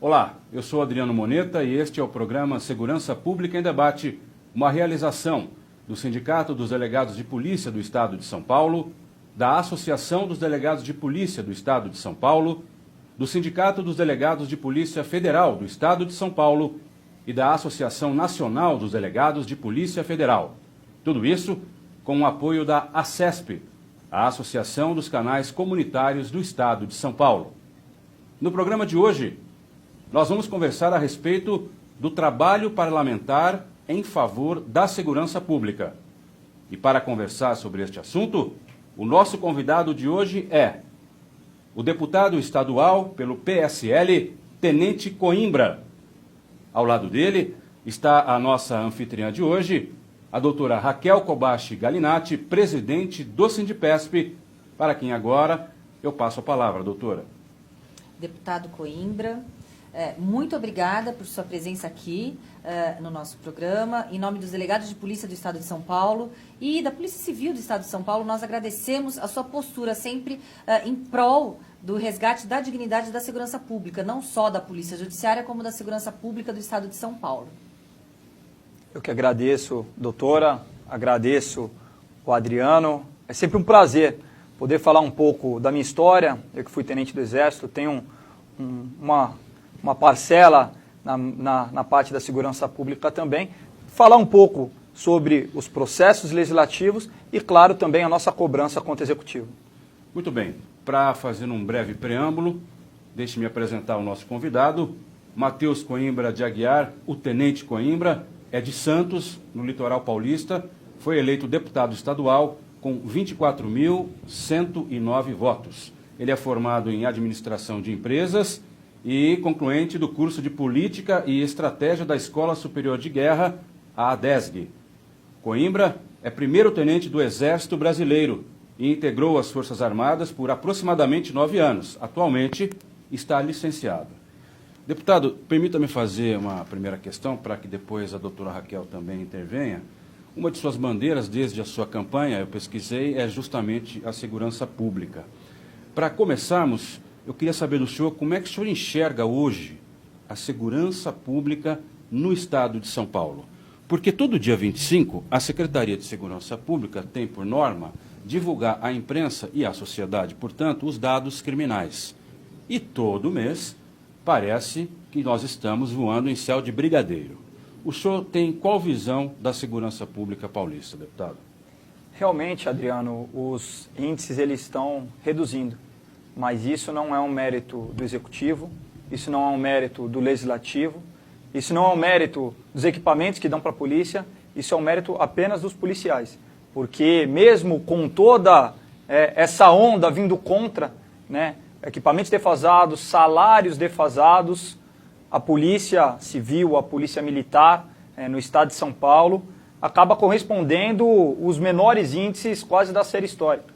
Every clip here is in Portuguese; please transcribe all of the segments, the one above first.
Olá, eu sou Adriano Moneta e este é o programa Segurança Pública em Debate, uma realização do Sindicato dos Delegados de Polícia do Estado de São Paulo, da Associação dos Delegados de Polícia do Estado de São Paulo, do Sindicato dos Delegados de Polícia Federal do Estado de São Paulo e da Associação Nacional dos Delegados de Polícia Federal. Tudo isso com o apoio da ACESP, a Associação dos Canais Comunitários do Estado de São Paulo. No programa de hoje, nós vamos conversar a respeito do trabalho parlamentar em favor da segurança pública. E para conversar sobre este assunto, o nosso convidado de hoje é o deputado estadual pelo PSL, Tenente Coimbra. Ao lado dele está a nossa anfitriã de hoje, a doutora Raquel Kobashi Galinatti, presidente do Sindipesp, para quem agora eu passo a palavra, doutora. Deputado Coimbra, muito obrigada por sua presença aqui no nosso programa. Em nome dos delegados de polícia do Estado de São Paulo e da Polícia Civil do Estado de São Paulo, nós agradecemos a sua postura sempre em prol do resgate da dignidade da segurança pública, não só da Polícia Judiciária, como da segurança pública do Estado de São Paulo. Eu que agradeço, doutora, agradeço o Adriano. É sempre um prazer poder falar um pouco da minha história. Eu que fui tenente do Exército, tenho uma parcela na parte da segurança pública também, falar um pouco sobre os processos legislativos e, claro, também a nossa cobrança contra o Executivo. Muito bem, para fazer um breve preâmbulo, deixe-me apresentar o nosso convidado, Matheus Coimbra de Aguiar, o Tenente Coimbra, é de Santos, no litoral paulista, foi eleito deputado estadual com 24.109 votos. Ele é formado em Administração de Empresas e concluinte do curso de Política e Estratégia da Escola Superior de Guerra, a ADESG. Coimbra é primeiro-tenente do Exército Brasileiro e integrou as Forças Armadas por aproximadamente 9 anos. Atualmente está licenciado. Deputado, permita-me fazer uma primeira questão para que depois a doutora Raquel também intervenha. Uma de suas bandeiras desde a sua campanha, eu pesquisei, é justamente a segurança pública. Para começarmos, eu queria saber do senhor como é que o senhor enxerga hoje a segurança pública no Estado de São Paulo. Porque todo dia 25, a Secretaria de Segurança Pública tem por norma divulgar à imprensa e à sociedade, portanto, os dados criminais. E todo mês parece que nós estamos voando em céu de brigadeiro. O senhor tem qual visão da segurança pública paulista, deputado? Realmente, Adriano, os índices eles estão reduzindo, mas isso não é um mérito do Executivo, isso não é um mérito do Legislativo, isso não é um mérito dos equipamentos que dão para a polícia, isso é um mérito apenas dos policiais. Porque mesmo com toda essa onda vindo contra, né, equipamentos defasados, salários defasados, a Polícia Civil, a Polícia Militar no Estado de São Paulo acaba correspondendo os menores índices quase da série histórica,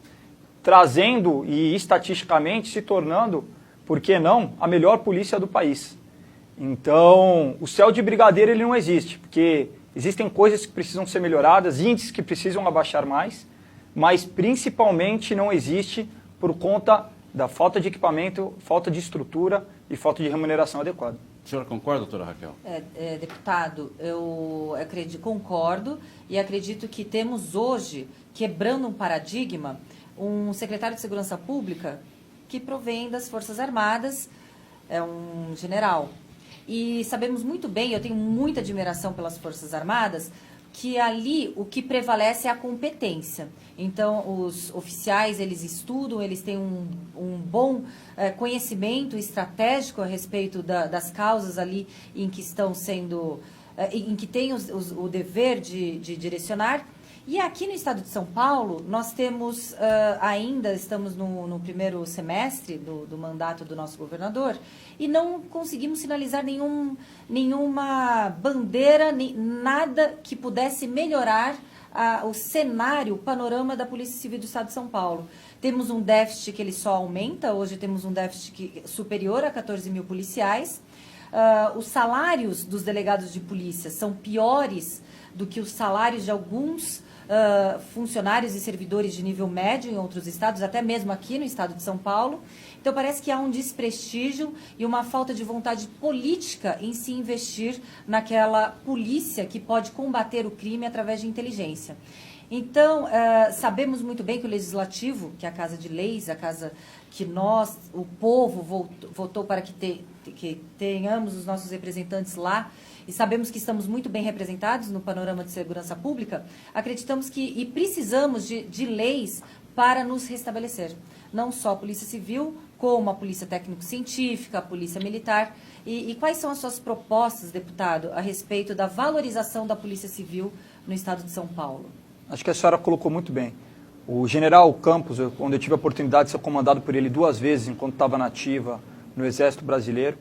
trazendo e estatisticamente se tornando, por que não, a melhor polícia do país. Então, o céu de brigadeiro ele não existe, porque existem coisas que precisam ser melhoradas, índices que precisam abaixar mais, mas principalmente não existe por conta da falta de equipamento, falta de estrutura e falta de remuneração adequada. A senhora concorda, doutora Raquel? Deputado, eu concordo e acredito que temos hoje, quebrando um paradigma, um secretário de Segurança Pública que provém das Forças Armadas, é um general. E sabemos muito bem, eu tenho muita admiração pelas Forças Armadas, que ali o que prevalece é a competência. Então, os oficiais, eles estudam, eles têm um bom conhecimento estratégico a respeito das causas ali em que estão sendo, em que têm o dever de direcionar. E aqui no Estado de São Paulo, nós temos, ainda estamos no primeiro semestre do mandato do nosso governador e não conseguimos sinalizar nenhuma bandeira, nada que pudesse melhorar o cenário, o panorama da Polícia Civil do Estado de São Paulo. Temos um déficit que ele só aumenta, hoje temos um déficit superior a 14 mil policiais. Os salários dos delegados de polícia são piores do que os salários de alguns funcionários e servidores de nível médio em outros estados, até mesmo aqui no estado de São Paulo. Então, parece que há um desprestígio e uma falta de vontade política em se investir naquela polícia que pode combater o crime através de inteligência. Então, sabemos muito bem que o Legislativo, que é a Casa de Leis, a casa que nós, o povo, votou para que tenhamos os nossos representantes lá, e sabemos que estamos muito bem representados no panorama de segurança pública, acreditamos que precisamos de leis para nos restabelecer. Não só a Polícia Civil, como a Polícia Técnico-Científica, a Polícia Militar. E quais são as suas propostas, deputado, a respeito da valorização da Polícia Civil no estado de São Paulo? Acho que a senhora colocou muito bem. O general Campos, quando eu tive a oportunidade de ser comandado por ele 2 vezes enquanto estava na ativa no Exército Brasileiro,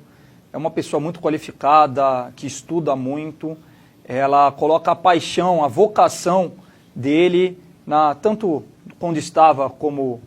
é uma pessoa muito qualificada, que estuda muito, ela coloca a paixão, a vocação dele, tanto quando estava como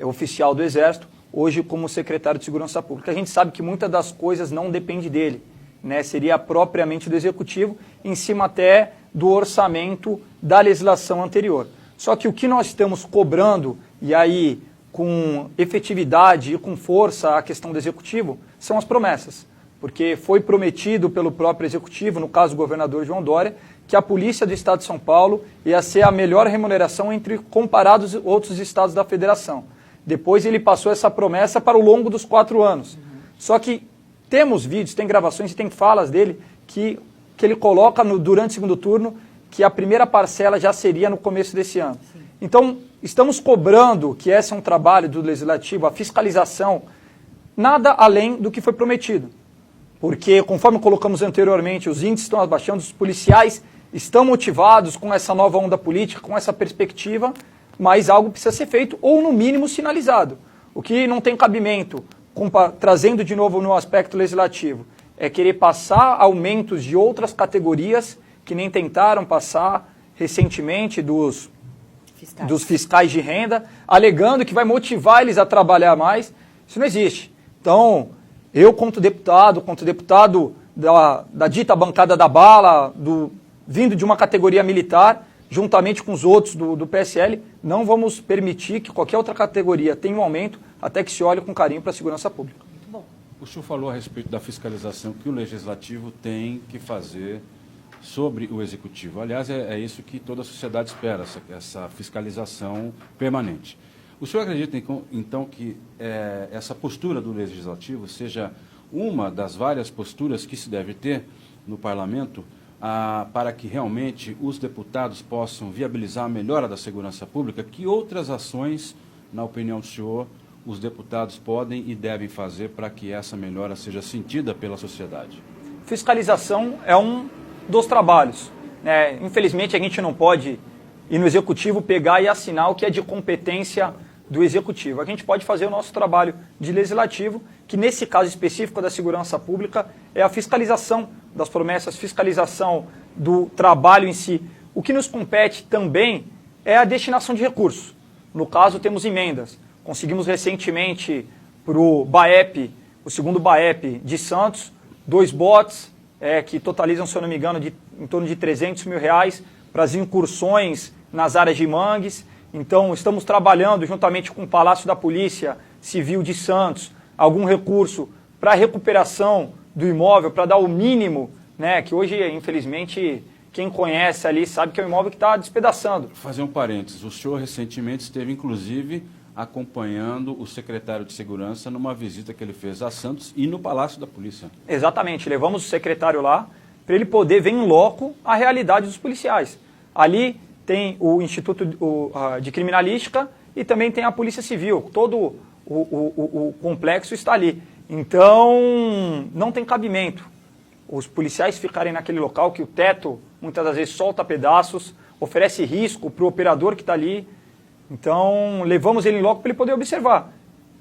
oficial do Exército, hoje como secretário de Segurança Pública. A gente sabe que muitas das coisas não dependem dele, né? Seria propriamente do Executivo, em cima até do orçamento da legislação anterior. Só que o que nós estamos cobrando, e aí com efetividade e com força a questão do Executivo, são as promessas. Porque foi prometido pelo próprio Executivo, no caso do governador João Dória, que a Polícia do Estado de São Paulo ia ser a melhor remuneração entre comparados outros estados da Federação. Depois ele passou essa promessa para o longo dos 4 anos. Só que temos vídeos, tem gravações e tem falas dele que ele coloca durante o segundo turno que a primeira parcela já seria no começo desse ano. Sim. Então, estamos cobrando que esse é um trabalho do Legislativo, a fiscalização, nada além do que foi prometido. Porque, conforme colocamos anteriormente, os índices estão abaixando, os policiais estão motivados com essa nova onda política, com essa perspectiva, mas algo precisa ser feito, ou no mínimo sinalizado. O que não tem cabimento, trazendo de novo no aspecto legislativo, é querer passar aumentos de outras categorias que nem tentaram passar recentemente dos fiscais de renda, alegando que vai motivar eles a trabalhar mais. Isso não existe. Então, eu, quanto deputado da dita bancada da bala, vindo de uma categoria militar, juntamente com os outros do PSL, não vamos permitir que qualquer outra categoria tenha um aumento até que se olhe com carinho para a segurança pública. Muito bom. O senhor falou a respeito da fiscalização que o Legislativo tem que fazer sobre o Executivo. Aliás, é isso que toda a sociedade espera, essa fiscalização permanente. O senhor acredita, então, que essa postura do Legislativo seja uma das várias posturas que se deve ter no Parlamento para que realmente os deputados possam viabilizar a melhora da segurança pública? Que outras ações, na opinião do senhor, os deputados podem e devem fazer para que essa melhora seja sentida pela sociedade? Fiscalização é um dos trabalhos, né? Infelizmente, a gente não pode ir no Executivo pegar e assinar o que é de competência do Executivo. A gente pode fazer o nosso trabalho de Legislativo, que nesse caso específico da segurança pública é a fiscalização das promessas, fiscalização do trabalho em si. O que nos compete também é a destinação de recursos. No caso, temos emendas. Conseguimos recentemente para o BAEP, o segundo BAEP de Santos, 2 bots, que totalizam, se eu não me engano, em torno de R$300 mil para as incursões nas áreas de mangues. Então, estamos trabalhando juntamente com o Palácio da Polícia Civil de Santos, algum recurso para a recuperação do imóvel, para dar o mínimo, né, que hoje, infelizmente, quem conhece ali sabe que é um imóvel que está despedaçando. Vou fazer um parênteses. O senhor recentemente esteve, inclusive, acompanhando o secretário de Segurança numa visita que ele fez a Santos e no Palácio da Polícia. Exatamente. Levamos o secretário lá para ele poder ver em loco a realidade dos policiais. Ali tem o Instituto de Criminalística e também tem a Polícia Civil. Todo o complexo está ali. Então, não tem cabimento os policiais ficarem naquele local que o teto, muitas das vezes, solta pedaços, oferece risco para o operador que está ali. Então, levamos ele logo para ele poder observar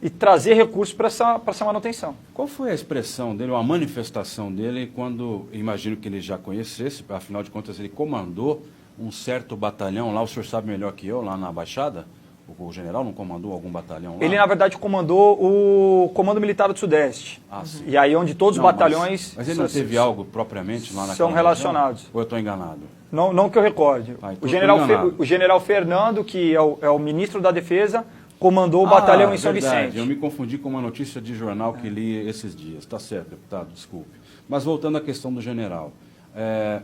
e trazer recursos para essa manutenção. Qual foi a expressão dele, ou a manifestação dele, quando, imagino que ele já conhecesse, afinal de contas ele comandou um certo batalhão lá, o senhor sabe melhor que eu, lá na Baixada, O general não comandou algum batalhão lá? Ele, na verdade, comandou o Comando Militar do Sudeste. Sim. E aí onde todos os batalhões... Mas ele não teve algo propriamente lá naquela são relacionados. Região? Ou eu estou enganado? Não que eu recorde. Então O general Fernando, que é o ministro da Defesa, comandou o batalhão em São Vicente. Eu me confundi com uma notícia de jornal que li esses dias. Está certo, deputado, desculpe. Mas voltando à questão do general.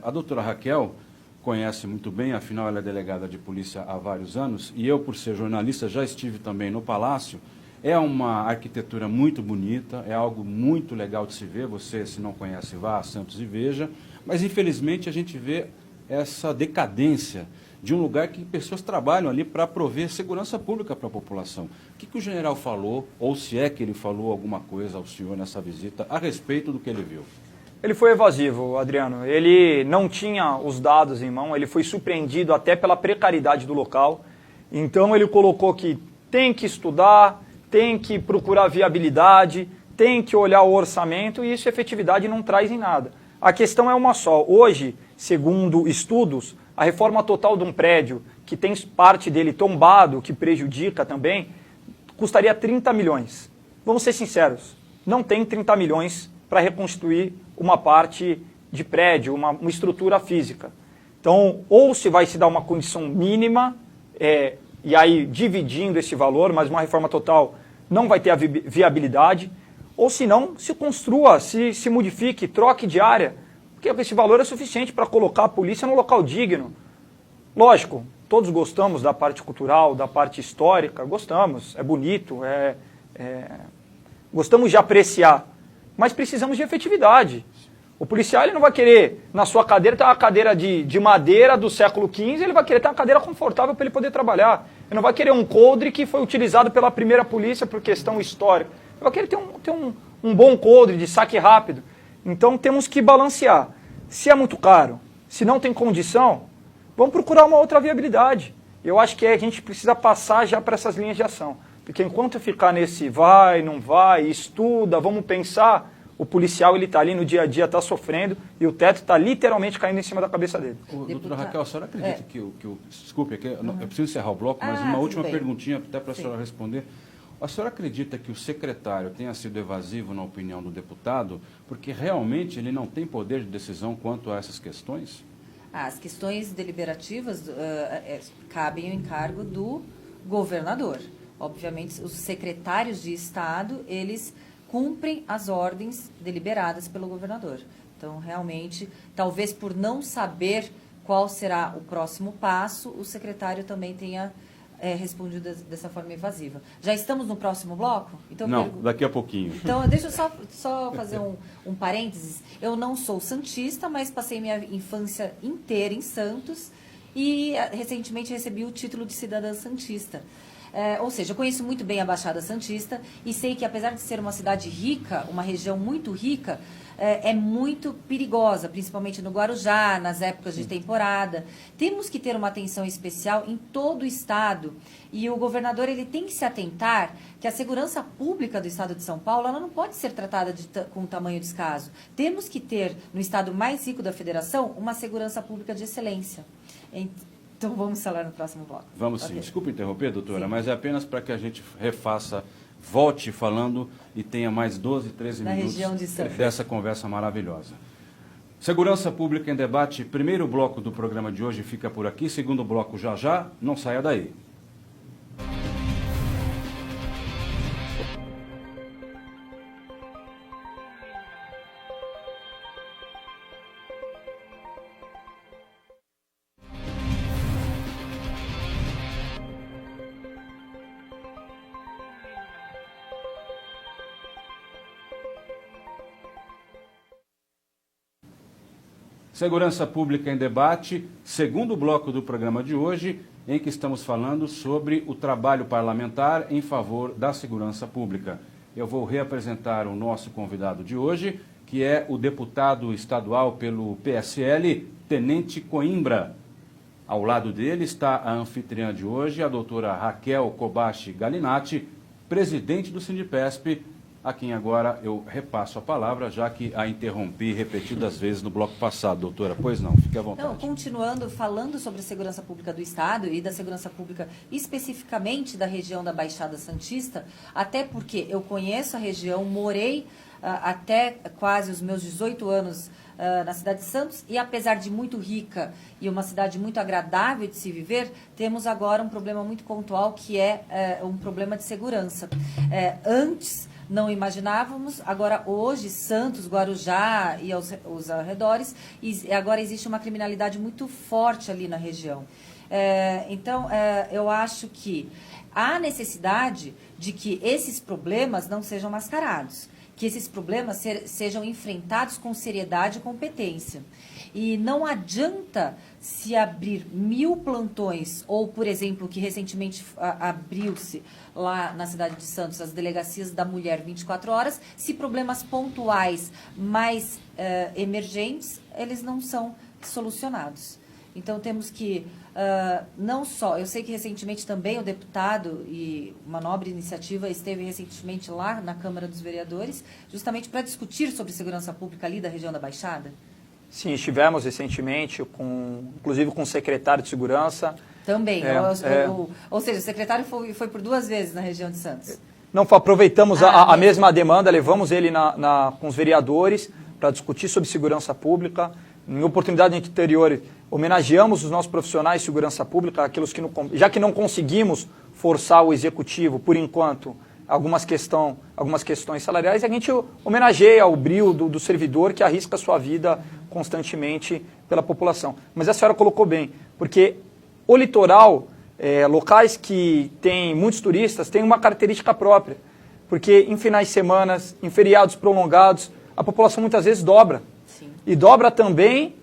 A doutora Raquel conhece muito bem, afinal ela é delegada de polícia há vários anos, e eu, por ser jornalista, já estive também no Palácio. É uma arquitetura muito bonita, é algo muito legal de se ver. Você, se não conhece, vá a Santos e veja. Mas, infelizmente, a gente vê essa decadência de um lugar que pessoas trabalham ali para prover segurança pública para a população. O que o general falou, ou se é que ele falou alguma coisa ao senhor nessa visita, a respeito do que ele viu? Ele foi evasivo, Adriano. Ele não tinha os dados em mão, ele foi surpreendido até pela precariedade do local. Então ele colocou que tem que estudar, tem que procurar viabilidade, tem que olhar o orçamento, e isso efetividade não traz em nada. A questão é uma só. Hoje, segundo estudos, a reforma total de um prédio que tem parte dele tombado, que prejudica também, custaria 30 milhões. Vamos ser sinceros, não tem 30 milhões para reconstruir uma parte de prédio, uma estrutura física. Então, ou se vai se dar uma condição mínima, e aí dividindo esse valor, mas uma reforma total não vai ter a viabilidade, ou se não, se construa, se modifique, troque de área, porque esse valor é suficiente para colocar a polícia num local digno. Lógico, todos gostamos da parte cultural, da parte histórica, gostamos, é bonito, gostamos de apreciar, mas precisamos de efetividade. O policial ele não vai querer, na sua cadeira, ter uma cadeira de madeira do século XV, ele vai querer ter uma cadeira confortável para ele poder trabalhar. Ele não vai querer um coldre que foi utilizado pela primeira polícia por questão histórica. Ele vai querer ter um bom coldre de saque rápido. Então temos que balancear. Se é muito caro, se não tem condição, vamos procurar uma outra viabilidade. Eu acho que a gente precisa passar já para essas linhas de ação. Porque enquanto ficar nesse vai, não vai, estuda, vamos pensar, o policial ele está ali no dia a dia, está sofrendo, e o teto está literalmente caindo em cima da cabeça dele. Doutora Raquel, a senhora acredita desculpe, eu preciso encerrar o bloco, mas uma última perguntinha até para a senhora responder. A senhora acredita que o secretário tenha sido evasivo na opinião do deputado, porque realmente ele não tem poder de decisão quanto a essas questões? As questões deliberativas cabem ao encargo do governador. Obviamente, os secretários de Estado, eles cumprem as ordens deliberadas pelo governador. Então, realmente, talvez por não saber qual será o próximo passo, o secretário também tenha respondido dessa forma evasiva. Já estamos no próximo bloco? Então, não, daqui a pouquinho. Então, deixa eu só fazer um parênteses. Eu não sou santista, mas passei minha infância inteira em Santos e recentemente recebi o título de cidadã santista. Ou seja, eu conheço muito bem a Baixada Santista e sei que, apesar de ser uma cidade rica, uma região muito rica, é muito perigosa, principalmente no Guarujá, nas épocas de temporada. Temos que ter uma atenção especial em todo o estado, e o governador ele tem que se atentar que a segurança pública do estado de São Paulo ela não pode ser tratada com tamanho descaso. Temos que ter, no estado mais rico da federação, uma segurança pública de excelência. Então vamos falar no próximo bloco. Vamos sim. Desculpe interromper, doutora, sim, mas é apenas para que a gente volte falando e tenha mais 12, 13 minutos dessa conversa maravilhosa. Segurança Pública em Debate, primeiro bloco do programa de hoje fica por aqui, segundo bloco já, não saia daí. Segurança Pública em Debate, segundo bloco do programa de hoje, em que estamos falando sobre o trabalho parlamentar em favor da segurança pública. Eu vou reapresentar o nosso convidado de hoje, que é o deputado estadual pelo PSL, Tenente Coimbra. Ao lado dele está a anfitriã de hoje, a doutora Raquel Kobashi Galinatti, presidente do Sindipesp, a quem agora eu repasso a palavra, já que a interrompi repetidas vezes no bloco passado, doutora. Pois não, fique à vontade. Não, continuando, falando sobre a segurança pública do Estado e da segurança pública especificamente da região da Baixada Santista, até porque eu conheço a região, morei até quase os meus 18 anos na cidade de Santos, e apesar de muito rica e uma cidade muito agradável de se viver, temos agora um problema muito pontual, que é um problema de segurança. Antes não imaginávamos, agora hoje Santos, Guarujá e os arredores, e agora existe uma criminalidade muito forte ali na região. Então, eu acho que há necessidade de que esses problemas não sejam mascarados, que esses problemas sejam enfrentados com seriedade e competência. E não adianta se abrir 1000 plantões, ou, por exemplo, que recentemente abriu-se lá na cidade de Santos, as delegacias da mulher 24 horas, se problemas pontuais mais emergentes, eles não são solucionados. Então, temos que, não só, eu sei que recentemente também o deputado, e uma nobre iniciativa, esteve recentemente lá na Câmara dos Vereadores, justamente para discutir sobre segurança pública ali da região da Baixada. Sim, estivemos recentemente, inclusive com o secretário de Segurança. Também, ou seja, o secretário foi por 2 vezes na região de Santos. Não, aproveitamos a mesma demanda, levamos ele com os vereadores para discutir sobre segurança pública. Em oportunidade anterior, homenageamos os nossos profissionais de segurança pública, aqueles que já que não conseguimos forçar o executivo, por enquanto, algumas questões salariais, a gente homenageia o brio do servidor que arrisca a sua vida constantemente pela população. Mas a senhora colocou bem, porque o litoral, locais que têm muitos turistas, tem uma característica própria, porque em finais de semana, em feriados prolongados, a população muitas vezes dobra. Sim. E dobra também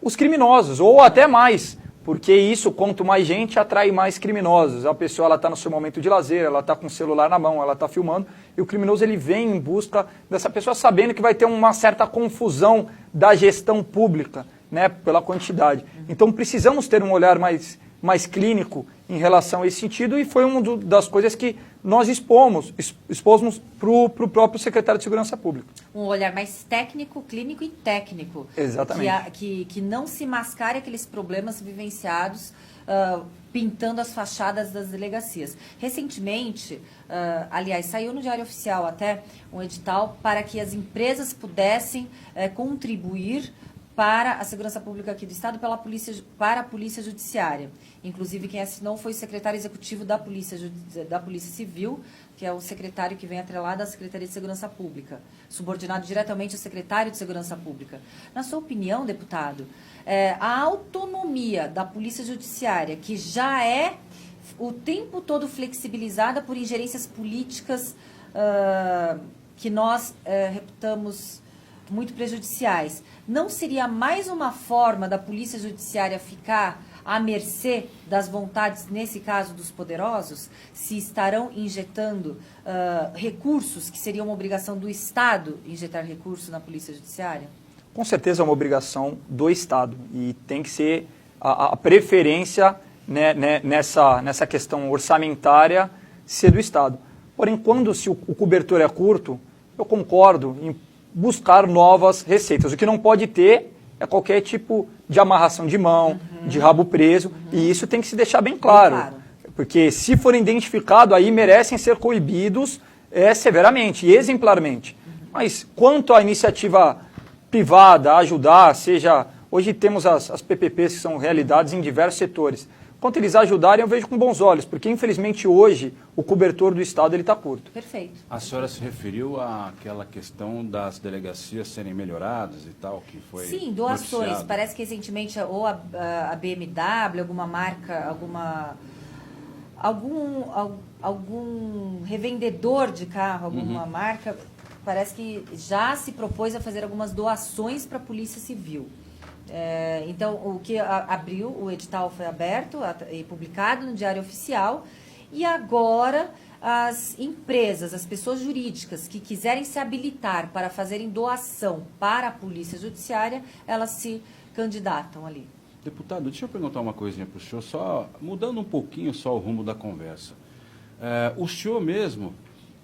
os criminosos, ou até mais, porque isso, quanto mais gente, atrai mais criminosos. A pessoa está no seu momento de lazer, ela está com o celular na mão, ela está filmando, e o criminoso ele vem em busca dessa pessoa sabendo que vai ter uma certa confusão da gestão pública, né, pela quantidade. Então precisamos ter um olhar mais clínico em relação a esse sentido, e foi uma das coisas que nós expomos para o próprio secretário de Segurança Pública. Um olhar mais técnico, clínico e técnico. Exatamente. Que não se mascare aqueles problemas vivenciados pintando as fachadas das delegacias. Recentemente, aliás, saiu no Diário Oficial até um edital para que as empresas pudessem contribuir para a segurança pública aqui do Estado para a Polícia Judiciária. Inclusive, quem assinou foi o secretário executivo da Polícia Civil, que é o secretário que vem atrelado à Secretaria de Segurança Pública, subordinado diretamente ao secretário de Segurança Pública. Na sua opinião, deputado, a autonomia da Polícia Judiciária, que já é o tempo todo flexibilizada por ingerências políticas que nós reputamos muito prejudiciais, não seria mais uma forma da Polícia Judiciária ficar à mercê das vontades, nesse caso, dos poderosos, se estarão injetando recursos, que seria uma obrigação do Estado injetar recursos na Polícia Judiciária? Com certeza é uma obrigação do Estado, e tem que ser a preferência, né, nessa questão orçamentária ser do Estado. Porém, quando se o cobertor é curto, eu concordo em buscar novas receitas. O que não pode ter é qualquer tipo de amarração de mão, de rabo preso, e isso tem que se deixar bem claro. Porque se forem identificados, aí merecem ser coibidos severamente e exemplarmente. Mas quanto à iniciativa privada, a ajudar, hoje temos as PPPs que são realidades em diversos setores. Quanto eles ajudarem, eu vejo com bons olhos, porque infelizmente hoje o cobertor do Estado está curto. Perfeito. A senhora se referiu àquela questão das delegacias serem melhoradas e tal, que foi Sim, doações. noticiado. Parece que recentemente ou a BMW, alguma marca, algum revendedor de carro, alguma marca, parece que já se propôs a fazer algumas doações para a Polícia Civil. Então, o que abriu, o edital foi aberto e publicado no Diário Oficial, e agora as empresas, as pessoas jurídicas que quiserem se habilitar para fazerem doação para a Polícia Judiciária, elas se candidatam ali. Deputado, deixa eu perguntar uma coisinha para o senhor, só mudando um pouquinho só o rumo da conversa. O senhor mesmo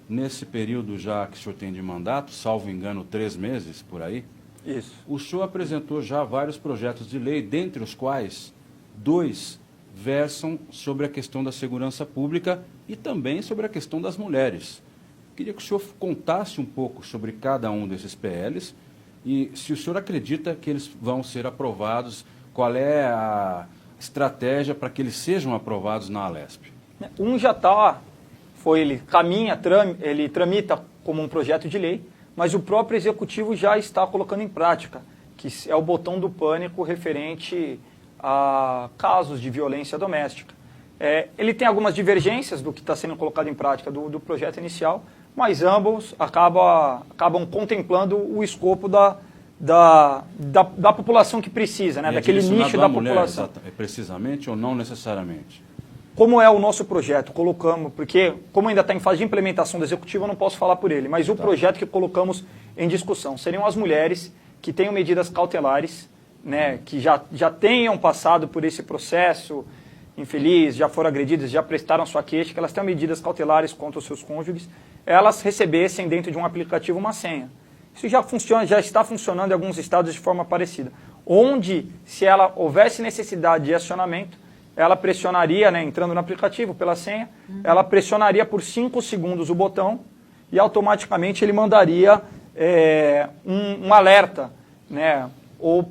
nesse período já que o senhor tem de mandato, salvo engano 3 meses por aí, Isso. o senhor apresentou já vários projetos de lei, dentre os quais 2 versam sobre a questão da segurança pública e também sobre a questão das mulheres. Queria que o senhor contasse um pouco sobre cada um desses PLs e se o senhor acredita que eles vão ser aprovados, qual é a estratégia para que eles sejam aprovados na Alesp. Um já está, ele caminha, ele tramita como um projeto de lei, mas o próprio Executivo já está colocando em prática, que é o botão do pânico referente a casos de violência doméstica. Ele tem algumas divergências do que está sendo colocado em prática do projeto inicial, mas ambos acabam contemplando o escopo da população que precisa, né? Daquele nicho da população. Precisamente ou não necessariamente? Como é o nosso projeto? Colocamos, porque como ainda está em fase de implementação do Executivo, eu não posso falar por ele, mas o projeto que colocamos em discussão seriam as mulheres que tenham medidas cautelares, né, que já tenham passado por esse processo infeliz, já foram agredidas, já prestaram sua queixa, que elas tenham medidas cautelares contra os seus cônjuges, elas recebessem dentro de um aplicativo uma senha. Isso já está funcionando em alguns estados de forma parecida. Onde, se ela houvesse necessidade de acionamento, ela pressionaria, né, entrando no aplicativo pela senha, ela pressionaria por 5 segundos o botão e automaticamente ele mandaria um alerta, né, ou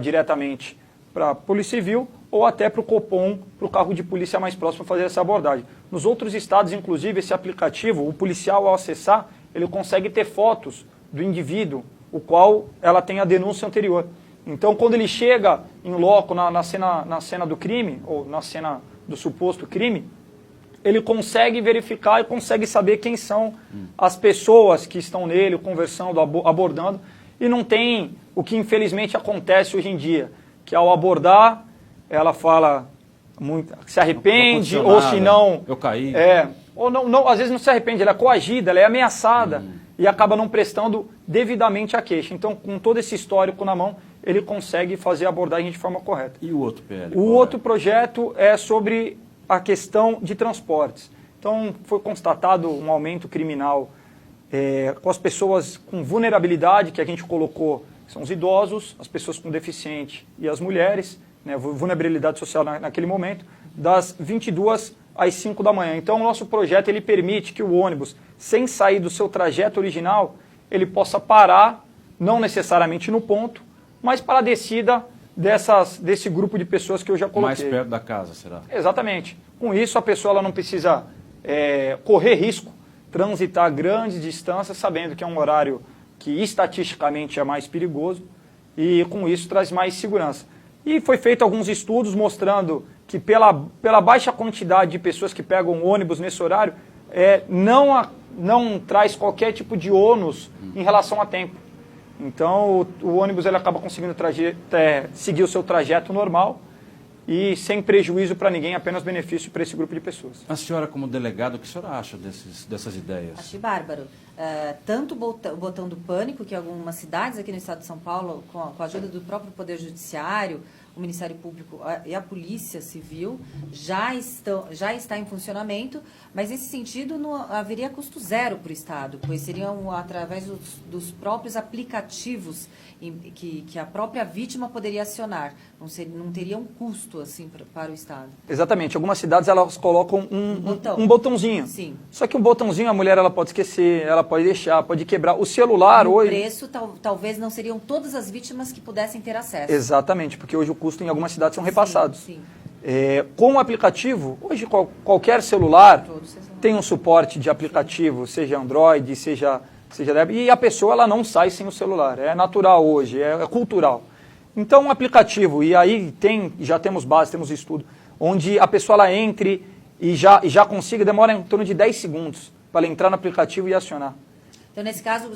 diretamente para a Polícia Civil ou até para o Copom, para o carro de polícia mais próximo fazer essa abordagem. Nos outros estados, inclusive, esse aplicativo, o policial ao acessar, ele consegue ter fotos do indivíduo, o qual ela tem a denúncia anterior. Então, quando ele chega em loco na cena do crime, ou na cena do suposto crime, ele consegue verificar e consegue saber quem são as pessoas que estão nele, conversando, abordando, e não tem o que infelizmente acontece hoje em dia, que ao abordar, ela fala, se arrepende, ou se não... Eu caí. Ou não, às vezes não se arrepende, ela é coagida, ela é ameaçada, e acaba não prestando devidamente a queixa. Então, com todo esse histórico na mão, ele consegue fazer a abordagem de forma correta. E o outro PL? O outro projeto é sobre a questão de transportes. Então, foi constatado um aumento criminal com as pessoas com vulnerabilidade, que a gente colocou, são os idosos, as pessoas com deficiente e as mulheres, né, vulnerabilidade social naquele momento, das 22 às 5 da manhã. Então, o nosso projeto ele permite que o ônibus, sem sair do seu trajeto original, ele possa parar, não necessariamente no ponto, mas para a descida desse grupo de pessoas que eu já coloquei. Mais perto da casa, será? Exatamente. Com isso, a pessoa ela não precisa correr risco, transitar grandes distâncias, sabendo que é um horário que estatisticamente é mais perigoso e com isso traz mais segurança. E foi feito alguns estudos mostrando que pela baixa quantidade de pessoas que pegam ônibus nesse horário, não traz qualquer tipo de ônus em relação a tempo. Então, o ônibus ele acaba conseguindo seguir o seu trajeto normal e sem prejuízo para ninguém, apenas benefício para esse grupo de pessoas. A senhora, como delegado, o que a senhora acha dessas ideias? Achei bárbaro. Tanto o botão do pânico, que algumas cidades aqui no estado de São Paulo, com a ajuda do próprio Poder Judiciário, o Ministério Público e a Polícia Civil já está em funcionamento, mas nesse sentido não haveria custo zero para o Estado, pois seriam através dos próprios aplicativos que a própria vítima poderia acionar, não teria um custo assim para o Estado. Exatamente, algumas cidades elas colocam um botãozinho. Sim. Só que um botãozinho a mulher ela pode esquecer, ela pode deixar, pode quebrar. O celular hoje... O preço talvez não seriam todas as vítimas que pudessem ter acesso. Exatamente, porque hoje o custo em algumas cidades são repassados. Sim. Com o aplicativo, hoje qualquer celular tem um suporte de aplicativo, seja Android, seja e a pessoa ela não sai sem o celular. É natural hoje, é cultural. Então, um aplicativo, e aí já temos base, temos estudo, onde a pessoa ela entre e já consiga, demora em torno de 10 segundos para ela entrar no aplicativo e acionar. Então, nesse caso,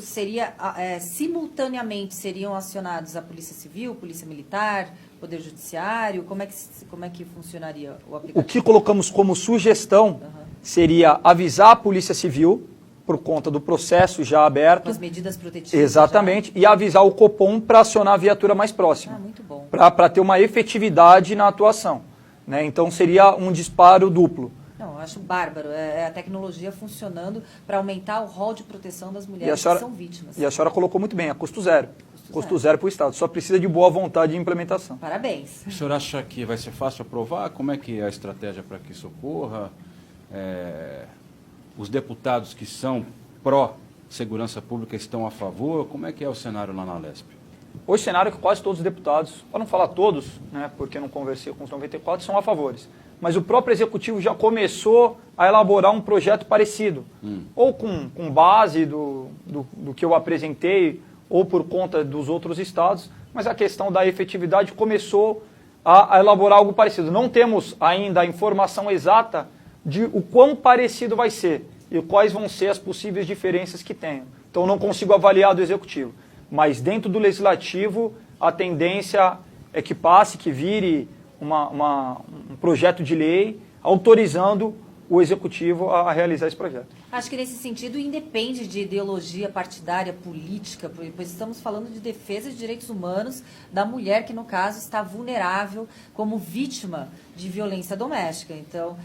simultaneamente seriam acionados a Polícia Civil, Polícia Militar, Poder Judiciário? Como é que funcionaria o aplicativo? O que colocamos como sugestão seria avisar a Polícia Civil, por conta do processo já aberto. Com as medidas protetivas. Exatamente, e avisar o Copom para acionar a viatura mais próxima. Muito bom. Para ter uma efetividade na atuação. Né? Então, seria um disparo duplo. acho bárbaro. É a tecnologia funcionando para aumentar o rol de proteção das mulheres que são vítimas. E a senhora colocou muito bem, é custo zero. Custo zero para o Estado. Só precisa de boa vontade de implementação. Parabéns. O senhor acha que vai ser fácil aprovar? Como é que é a estratégia para que isso ocorra? Os deputados que são pró-segurança pública estão a favor? Como é que é o cenário lá na Alesp? Hoje o cenário é que quase todos os deputados, para não falar todos, né, porque eu não conversei com os 94, são a favores. Mas o próprio Executivo já começou a elaborar um projeto parecido. Ou com base do que eu apresentei, ou por conta dos outros estados, mas a questão da efetividade começou a elaborar algo parecido. Não temos ainda a informação exata de o quão parecido vai ser e quais vão ser as possíveis diferenças que tenham. Então não consigo avaliar do Executivo. Mas dentro do Legislativo, a tendência é que passe, que vire um projeto de lei autorizando o Executivo a realizar esse projeto. Acho que nesse sentido independe de ideologia partidária, política, pois estamos falando de defesa de direitos humanos da mulher que, no caso, está vulnerável como vítima de violência doméstica. Então,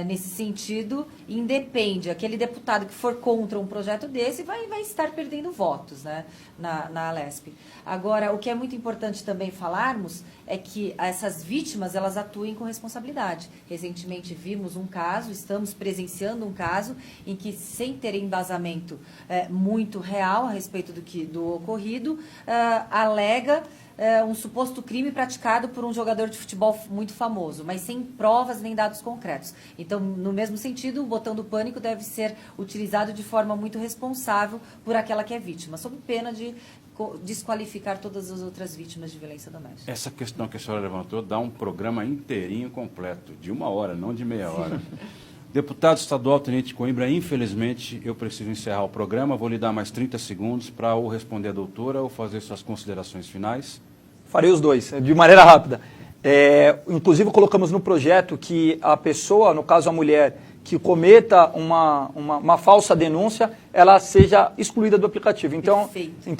nesse sentido, independe. Aquele deputado que for contra um projeto desse vai estar perdendo votos, né, na Alesp. Agora, o que é muito importante também falarmos é que essas vítimas, elas atuem com responsabilidade. Recentemente vimos um caso, estamos presenciando um caso em que, sem ter embasamento muito real a respeito do ocorrido, alega um suposto crime praticado por um jogador de futebol muito famoso, mas sem provas nem dados concretos. Então, no mesmo sentido, o botão do pânico deve ser utilizado de forma muito responsável por aquela que é vítima, sob pena de desqualificar todas as outras vítimas de violência doméstica. Essa questão que a senhora levantou dá um programa inteirinho completo, de 1 hora, não de meia hora. Deputado estadual Tenente Coimbra, infelizmente eu preciso encerrar o programa, vou lhe dar mais 30 segundos para ou responder a doutora ou fazer suas considerações finais. Farei os dois, de maneira rápida. Inclusive colocamos no projeto que a pessoa, no caso a mulher, que cometa uma falsa denúncia, ela seja excluída do aplicativo. Então,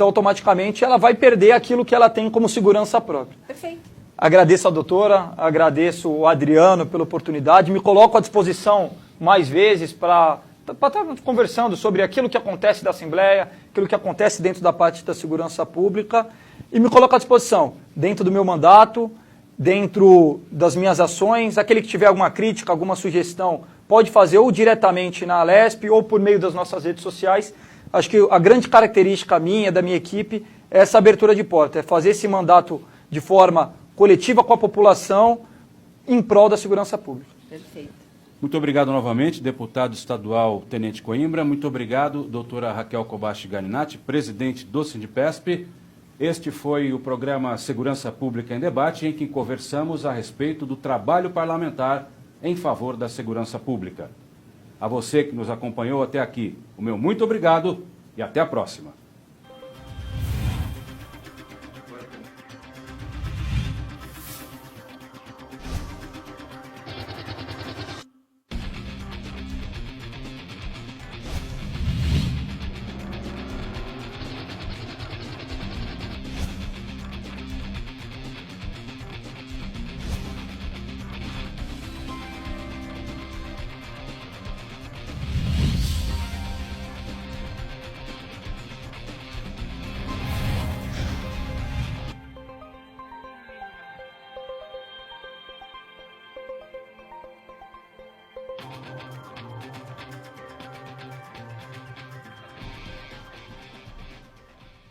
automaticamente, ela vai perder aquilo que ela tem como segurança própria. Perfeito. Agradeço a doutora, agradeço o Adriano pela oportunidade, me coloco à disposição mais vezes para estar conversando sobre aquilo que acontece da Assembleia, aquilo que acontece dentro da parte da segurança pública, e me coloco à disposição, dentro do meu mandato, dentro das minhas ações. Aquele que tiver alguma crítica, alguma sugestão, pode fazer ou diretamente na Alesp ou por meio das nossas redes sociais. Acho que a grande característica minha, da minha equipe, é essa abertura de porta, é fazer esse mandato de forma coletiva com a população em prol da segurança pública. Perfeito. Muito obrigado novamente, deputado estadual Tenente Coimbra. Muito obrigado, doutora Raquel Kobashi Galinatti, presidente do Sindipesp. Este foi o programa Segurança Pública em Debate, em que conversamos a respeito do trabalho parlamentar em favor da segurança pública. A você que nos acompanhou até aqui, o meu muito obrigado e até a próxima.